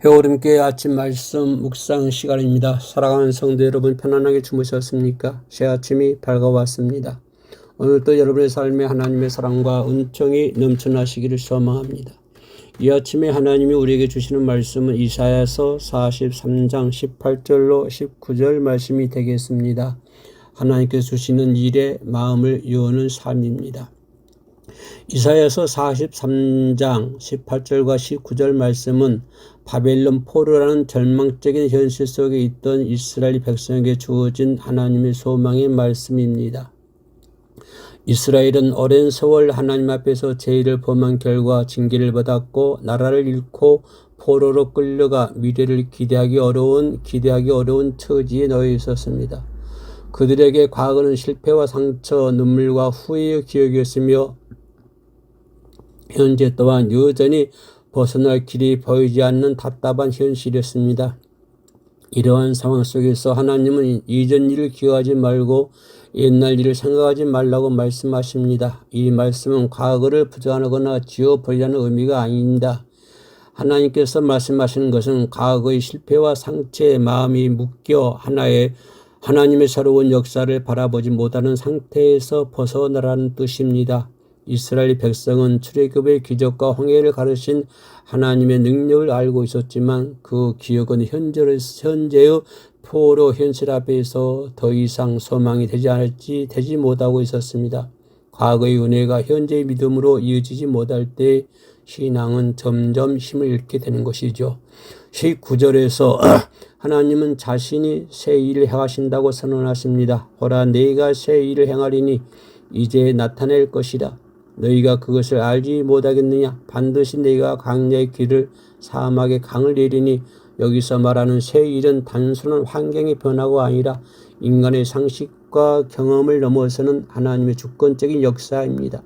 해오름교회 아침 말씀 묵상 시간입니다. 사랑하는 성도 여러분, 편안하게 주무셨습니까? 새 아침이 밝아왔습니다. 오늘도 여러분의 삶에 하나님의 사랑과 은총이 넘쳐나시기를 소망합니다. 이 아침에 하나님이 우리에게 주시는 말씀은 이사야서 43장 18절로 19절 말씀이 되겠습니다. 하나님께서 주시는 일에 마음을 여는 삶입니다. 이사야서 43장 18절과 19절 말씀은 바벨론 포로라는 절망적인 현실 속에 있던 이스라엘 백성에게 주어진 하나님의 소망의 말씀입니다. 이스라엘은 오랜 세월 하나님 앞에서 죄를 범한 결과 징계를 받았고 나라를 잃고 포로로 끌려가 미래를 기대하기 어려운 처지에 놓여 있었습니다. 그들에게 과거는 실패와 상처, 눈물과 후회의 기억이었으며 현재 또한 여전히 벗어날 길이 보이지 않는 답답한 현실이었습니다. 이러한 상황 속에서 하나님은 이전 일을 기억하지 말고 옛날 일을 생각하지 말라고 말씀하십니다. 이 말씀은 과거를 부정하거나 지워버리라는 의미가 아닙니다. 하나님께서 말씀하시는 것은 과거의 실패와 상처에 마음이 묶여 하나님의 새로운 역사를 바라보지 못하는 상태에서 벗어나라는 뜻입니다. 이스라엘 백성은 출애굽의 기적과 홍해를 가르신 하나님의 능력을 알고 있었지만 그 기억은 현재의 포로 현실 앞에서 더 이상 소망이 되지 못하고 있었습니다. 과거의 은혜가 현재의 믿음으로 이어지지 못할 때 신앙은 점점 힘을 잃게 되는 것이죠. 19절에서 하나님은 자신이 새 일을 행하신다고 선언하십니다. 보라, 내가 새 일을 행하리니 이제 나타낼 것이라. 너희가 그것을 알지 못하겠느냐? 반드시 내가 광야의 길을 사막의 강을 내리니. 여기서 말하는 새 일은 단순한 환경의 변화가 아니라 인간의 상식과 경험을 넘어서는 하나님의 주권적인 역사입니다.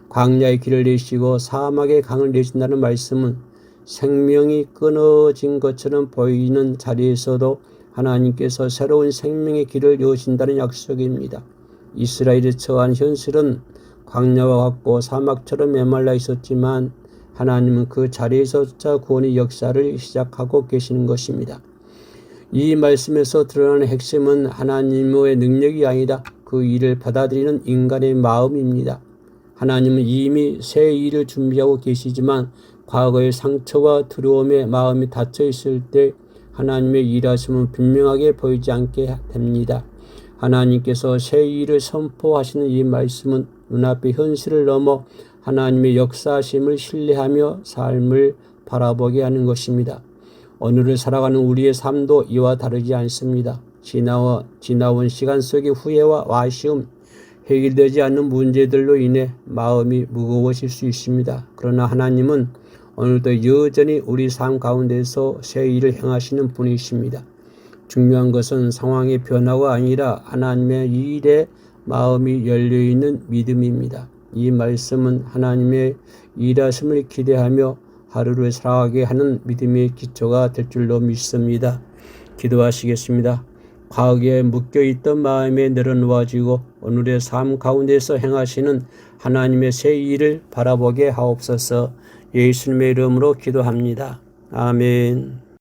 광야의 길을 내시고 사막의 강을 내신다는 말씀은 생명이 끊어진 것처럼 보이는 자리에서도 하나님께서 새로운 생명의 길을 여신다는 약속입니다. 이스라엘이 처한 현실은 광야와 같고 사막처럼 메말라 있었지만 하나님은 그 자리에서조차 구원의 역사를 시작하고 계시는 것입니다. 이 말씀에서 드러나는 핵심은 하나님의 능력이 아니라 그 일을 받아들이는 인간의 마음입니다. 하나님은 이미 새 일을 준비하고 계시지만 과거의 상처와 두려움에 마음이 닫혀 있을 때 하나님의 일하심은 분명하게 보이지 않게 됩니다. 하나님께서 새 일을 선포하시는 이 말씀은 눈앞의 현실을 넘어 하나님의 역사하심을 신뢰하며 삶을 바라보게 하는 것입니다. 오늘을 살아가는 우리의 삶도 이와 다르지 않습니다. 지나온 시간 속의 후회와 아쉬움, 해결되지 않는 문제들로 인해 마음이 무거워질 수 있습니다. 그러나 하나님은 오늘도 여전히 우리 삶 가운데서 새 일을 행하시는 분이십니다. 중요한 것은 상황의 변화가 아니라 하나님의 일에 마음이 열려있는 믿음입니다. 이 말씀은 하나님의 일하심을 기대하며 하루를 살아가게 하는 믿음의 기초가 될 줄로 믿습니다. 기도하시겠습니다. 과거에 묶여있던 마음에 내려놓아지고 오늘의 삶 가운데서 행하시는 하나님의 새 일을 바라보게 하옵소서. 예수님의 이름으로 기도합니다. 아멘.